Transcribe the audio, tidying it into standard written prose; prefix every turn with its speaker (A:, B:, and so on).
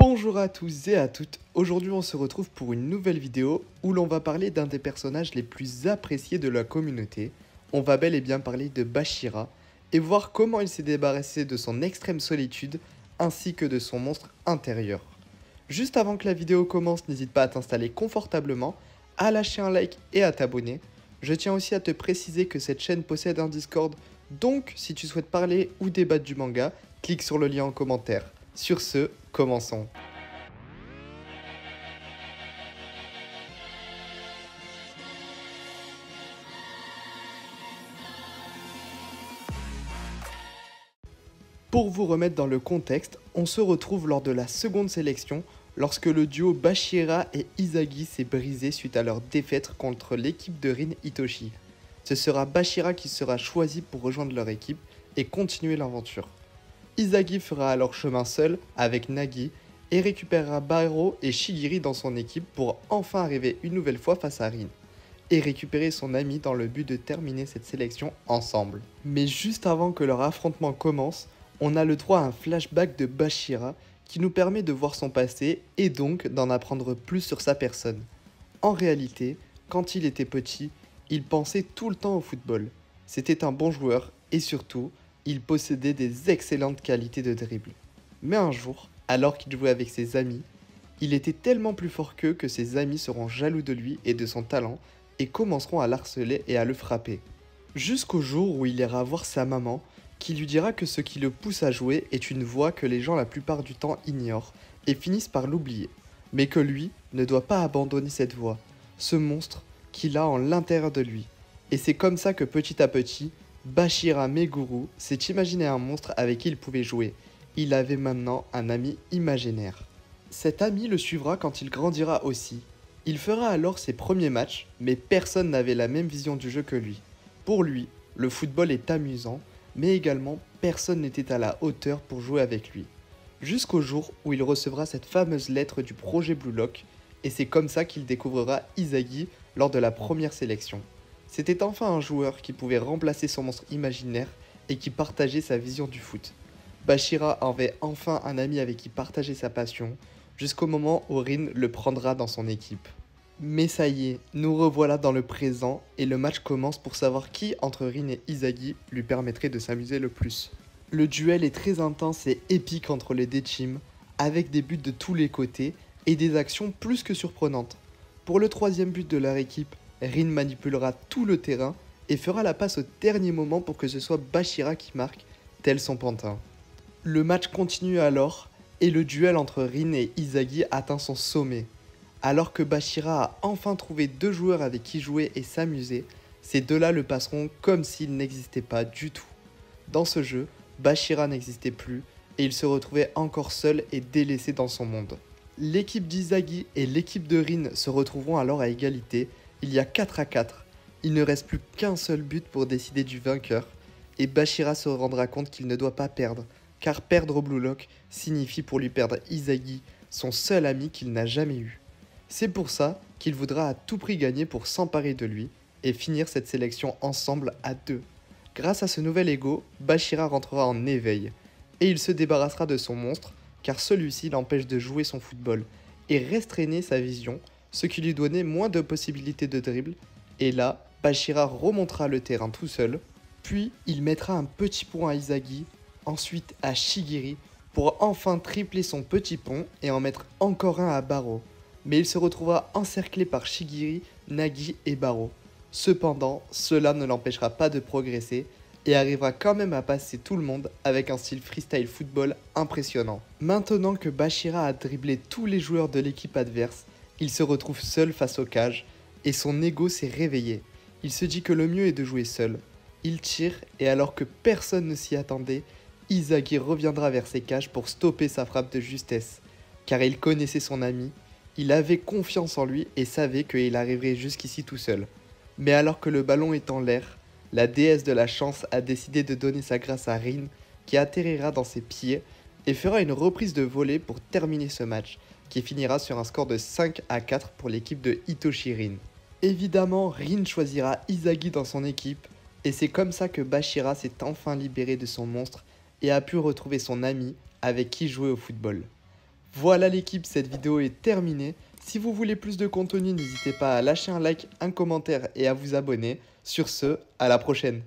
A: Bonjour à tous et à toutes, aujourd'hui on se retrouve pour une nouvelle vidéo où l'on va parler d'un des personnages les plus appréciés de la communauté. On va bel et bien parler de Bashira et voir comment il s'est débarrassé de son extrême solitude ainsi que de son monstre intérieur. Juste avant que la vidéo commence, n'hésite pas à t'installer confortablement, à lâcher un like et à t'abonner. Je tiens aussi à te préciser que cette chaîne possède un Discord, donc si tu souhaites parler ou débattre du manga, clique sur le lien en commentaire. Sur ce, commençons. Pour vous remettre dans le contexte, on se retrouve lors de la seconde sélection lorsque le duo Bashira et Izagi s'est brisé suite à leur défaite contre l'équipe de Rin Itoshi. Ce sera Bashira qui sera choisi pour rejoindre leur équipe et continuer l'aventure. Izagi fera alors chemin seul avec Nagi et récupérera Baro et Shigiri dans son équipe pour enfin arriver une nouvelle fois face à Rin et récupérer son ami dans le but de terminer cette sélection ensemble. Mais juste avant que leur affrontement commence, on a le droit à un flashback de Bashira qui nous permet de voir son passé et donc d'en apprendre plus sur sa personne. En réalité, quand il était petit, il pensait tout le temps au football. C'était un bon joueur et surtout, il possédait des excellentes qualités de dribble. Mais un jour, alors qu'il jouait avec ses amis, il était tellement plus fort qu'eux que ses amis seront jaloux de lui et de son talent et commenceront à l'harceler et à le frapper. Jusqu'au jour où il ira voir sa maman qui lui dira que ce qui le pousse à jouer est une voix que les gens la plupart du temps ignorent et finissent par l'oublier, mais que lui ne doit pas abandonner cette voix, ce monstre qu'il a en l'intérieur de lui. Et c'est comme ça que petit à petit, Bashira Meguru s'est imaginé un monstre avec qui il pouvait jouer. Il avait maintenant un ami imaginaire. Cet ami le suivra quand il grandira aussi. Il fera alors ses premiers matchs, mais personne n'avait la même vision du jeu que lui. Pour lui, le football est amusant, mais également personne n'était à la hauteur pour jouer avec lui. Jusqu'au jour où il recevra cette fameuse lettre du projet Blue Lock, et c'est comme ça qu'il découvrira Izagi lors de la première sélection. C'était enfin un joueur qui pouvait remplacer son monstre imaginaire et qui partageait sa vision du foot. Bashira avait enfin un ami avec qui partager sa passion, jusqu'au moment où Rin le prendra dans son équipe. Mais ça y est, nous revoilà dans le présent et le match commence pour savoir qui entre Rin et Izagi lui permettrait de s'amuser le plus. Le duel est très intense et épique entre les deux teams, avec des buts de tous les côtés et des actions plus que surprenantes. Pour le troisième but de leur équipe, Rin manipulera tout le terrain et fera la passe au dernier moment pour que ce soit Bashira qui marque, tel son pantin. Le match continue alors et le duel entre Rin et Izagi atteint son sommet. Alors que Bashira a enfin trouvé deux joueurs avec qui jouer et s'amuser, ces deux-là le passeront comme s'ils n'existaient pas du tout. Dans ce jeu, Bashira n'existait plus et il se retrouvait encore seul et délaissé dans son monde. L'équipe d'Izagi et l'équipe de Rin se retrouveront alors à égalité. Il y a 4 à 4, il ne reste plus qu'un seul but pour décider du vainqueur, et Bashira se rendra compte qu'il ne doit pas perdre, car perdre au Blue Lock signifie pour lui perdre Izagi, son seul ami qu'il n'a jamais eu. C'est pour ça qu'il voudra à tout prix gagner pour s'emparer de lui, et finir cette sélection ensemble à deux. Grâce à ce nouvel ego, Bashira rentrera en éveil, et il se débarrassera de son monstre, car celui-ci l'empêche de jouer son football, et restreignait sa vision, ce qui lui donnait moins de possibilités de dribble, et là, Bashira remontera le terrain tout seul, puis il mettra un petit pont à Izagi, ensuite à Shigiri, pour enfin tripler son petit pont et en mettre encore un à Baro. Mais il se retrouvera encerclé par Shigiri, Nagi et Baro. Cependant, cela ne l'empêchera pas de progresser, et arrivera quand même à passer tout le monde avec un style freestyle football impressionnant. Maintenant que Bashira a dribblé tous les joueurs de l'équipe adverse, il se retrouve seul face aux cages et son ego s'est réveillé. Il se dit que le mieux est de jouer seul. Il tire et alors que personne ne s'y attendait, Izagi reviendra vers ses cages pour stopper sa frappe de justesse. Car il connaissait son ami, il avait confiance en lui et savait qu'il arriverait jusqu'ici tout seul. Mais alors que le ballon est en l'air, la déesse de la chance a décidé de donner sa grâce à Rin qui atterrira dans ses pieds et fera une reprise de volée pour terminer ce match, qui finira sur un score de 5 à 4 pour l'équipe de Hitoshi Rin. Évidemment, Rin choisira Izagi dans son équipe, et c'est comme ça que Bashira s'est enfin libéré de son monstre et a pu retrouver son ami avec qui jouer au football. Voilà l'équipe, cette vidéo est terminée. Si vous voulez plus de contenu, n'hésitez pas à lâcher un like, un commentaire et à vous abonner. Sur ce, à la prochaine.